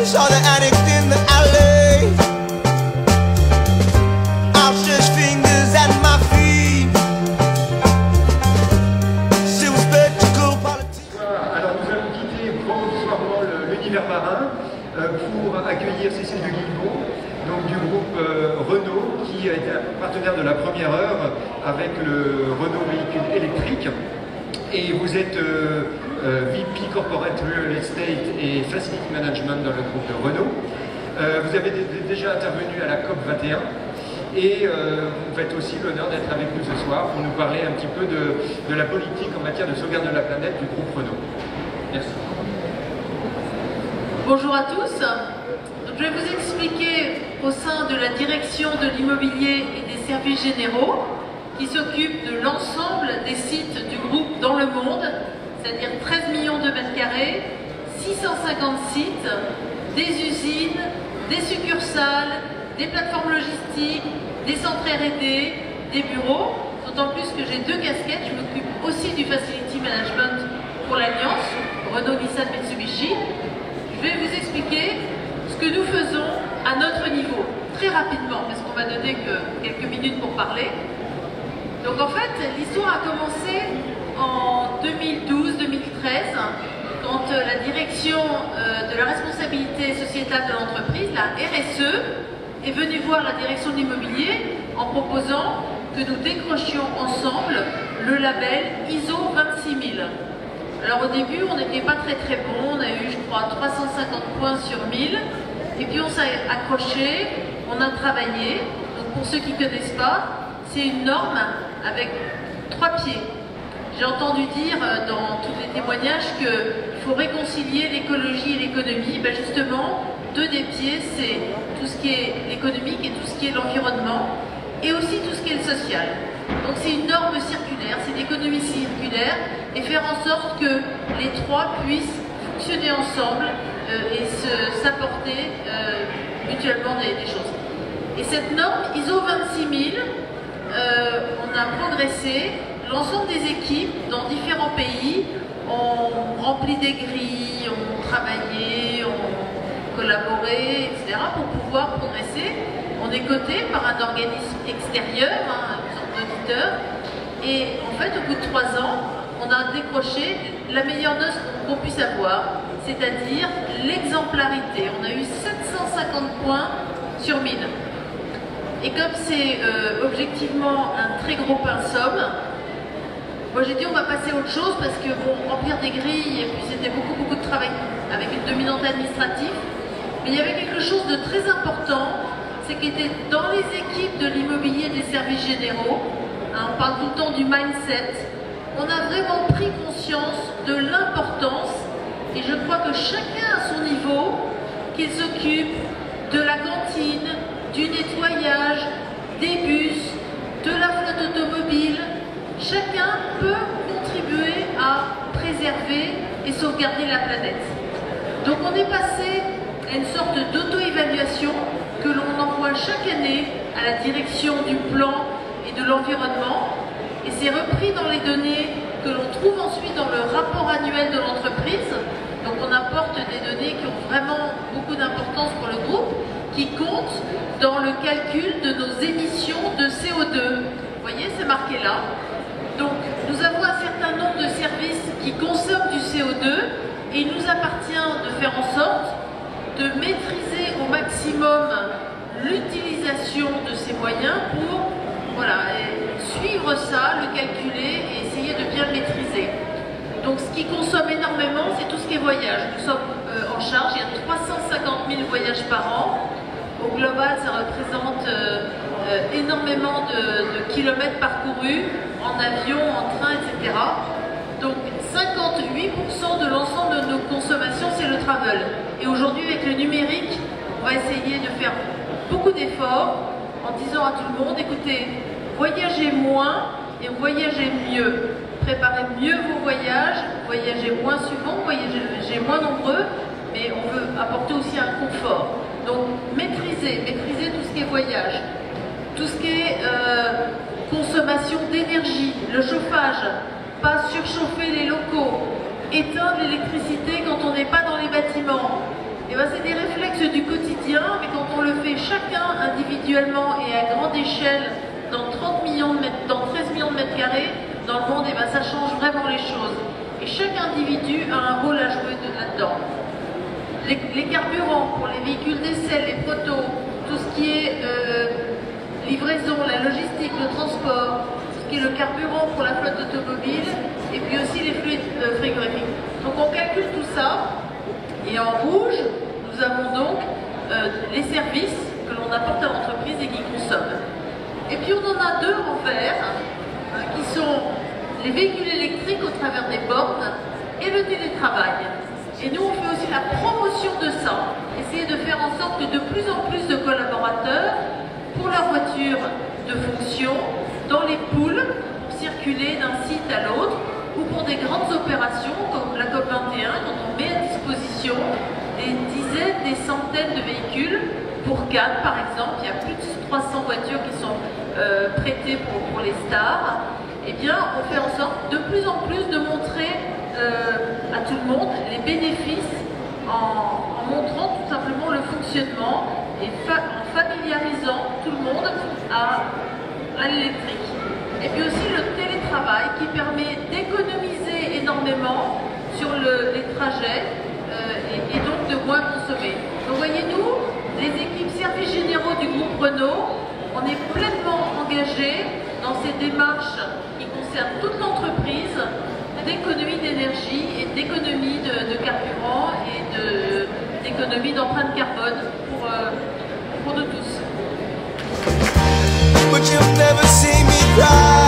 Saw the addict in the alley. Outstretched fingers at my feet. Still spectacle politics. Alors nous allons quitter provisoirement l'univers marin pour accueillir Cécile de Guilbault, donc du groupe Renault, qui a été partenaire de la première heure avec le Renault véhicule électrique. Et vous êtes VP Corporate Real Estate et Facility Management dans le groupe de Renault. Vous avez déjà intervenu à la COP 21 et vous faites aussi l'honneur d'être avec nous ce soir pour nous parler un petit peu de la politique en matière de sauvegarde de la planète du groupe Renault. Merci. Bonjour à tous. Donc, je vais vous expliquer au sein de la direction de l'immobilier et des services généraux qui s'occupe de l'ensemble des sites du groupe dans le monde, c'est-à-dire 13 millions de mètres carrés, 650 sites, des usines, des succursales, des plateformes logistiques, des centres R&D, des bureaux, d'autant plus que j'ai deux casquettes. Je m'occupe aussi du Facility Management pour l'Alliance, Renault, Nissan, Mitsubishi. Je vais vous expliquer ce que nous faisons à notre niveau, très rapidement, parce qu'on m'a donné que quelques minutes pour parler. Donc en fait, l'histoire a commencé en 2012-2013, quand la direction de la responsabilité sociétale de l'entreprise, la RSE, est venue voir la direction de l'immobilier en proposant que nous décrochions ensemble le label ISO 26000. Alors au début, on n'était pas très bon, on a eu, je crois, 350 points sur 1000, et puis on s'est accroché, on a travaillé. Donc pour ceux qui ne connaissent pas, c'est une norme avec 3 pieds. J'ai entendu dire dans tous les témoignages qu'il faut réconcilier l'écologie et l'économie. Ben justement, 2 des pieds, c'est tout ce qui est l'économique et tout ce qui est l'environnement, et aussi tout ce qui est le social. Donc c'est une norme circulaire, c'est l'économie circulaire, et faire en sorte que les 3 puissent fonctionner ensemble et s'apporter mutuellement des choses. Et cette norme ISO 26000, on a progressé, l'ensemble des équipes dans différents pays ont rempli des grilles, ont travaillé, ont collaboré, etc. pour pouvoir progresser. On est coté par un organisme extérieur, une sorte d'auditeur, et en fait au bout de 3 ans, on a décroché la meilleure note qu'on puisse avoir, c'est-à-dire l'exemplarité. On a eu 750 points sur 1000. Et comme c'est objectivement un très gros pinceau, moi j'ai dit on va passer à autre chose parce que bon, remplir des grilles, et puis c'était beaucoup de travail avec une dominante administrative. Mais il y avait quelque chose de très important, c'est qu'était dans les équipes de l'immobilier des services généraux, on parle tout le temps du mindset, on a vraiment pris conscience de l'importance, et je crois que chacun à son niveau, qu'il s'occupe de la cantine, du nettoyage, des bus, de la flotte automobile, chacun peut contribuer à préserver et sauvegarder la planète. Donc on est passé à une sorte d'auto-évaluation que l'on envoie chaque année à la direction du plan et de l'environnement, et c'est repris dans les données que l'on trouve ensuite dans le rapport annuel de l'entreprise. Donc on apporte des données qui ont vraiment beaucoup d'importance pour le groupe, qui comptent dans le calcul de nos émissions de CO2. Vous voyez, c'est marqué là. Donc nous avons un certain nombre de services qui consomment du CO2, et il nous appartient de faire en sorte de maîtriser au maximum l'utilisation de ces moyens pour suivre ça, le calculer et essayer de bien le maîtriser. Donc ce qui consomme énormément, c'est tout ce qui est voyage. Nous sommes en charge, il y a 350 000 voyages par an. Au global, ça représente énormément de kilomètres parcourus en avion, en train, etc. Donc 58% de l'ensemble de nos consommations, c'est le travel. Et aujourd'hui, avec le numérique, on va essayer de faire beaucoup d'efforts en disant à tout le monde, écoutez, voyagez moins et voyagez mieux. Préparez mieux vos voyages, voyagez moins souvent, voyagez moins nombreux, mais on veut apporter aussi un confort. Donc maîtriser tout ce qui est voyage, tout ce qui est consommation d'énergie, le chauffage, pas surchauffer les locaux, éteindre l'électricité quand on n'est pas dans les bâtiments. Et ben, c'est des réflexes du quotidien, mais quand on le fait chacun individuellement et à grande échelle dans 13 millions de mètres carrés dans le monde, et ben, ça change vraiment les choses. Et chaque individu a un rôle à jouer là-dedans. Les carburants pour les véhicules d'essai, les poteaux, tout ce qui est livraison, la logistique, le transport, tout ce qui est le carburant pour la flotte automobile, et puis aussi les fluides frigorifiques. Donc on calcule tout ça, et en rouge, nous avons donc les services que l'on apporte à l'entreprise et qui consomment. Et puis on en a deux en vert, qui sont les véhicules électriques au travers des bornes et le télétravail. Et nous, on fait aussi la promotion de ça, essayer de faire en sorte que de plus en plus de collaborateurs, pour leur voiture de fonction, dans les poules, pour circuler d'un site à l'autre, ou pour des grandes opérations comme la COP21, quand on met à disposition des dizaines, des centaines de véhicules. Pour Cannes, par exemple, il y a plus de 300 voitures qui sont prêtées pour les stars. Eh bien, on fait en sorte de plus en plus de montrer à tout le monde les bénéfices en montrant tout simplement le fonctionnement et en familiarisant tout le monde à l'électrique. Et puis aussi le télétravail qui permet d'économiser énormément sur les trajets et donc de moins consommer. Donc voyez-nous, les équipes services généraux du groupe Renault, on est pleinement engagés dans ces démarches qui concernent toute l'entreprise d'économie d'énergie et d'économie de carburant et d'économie d'empreinte carbone pour nous tous. But you'll never see me cry.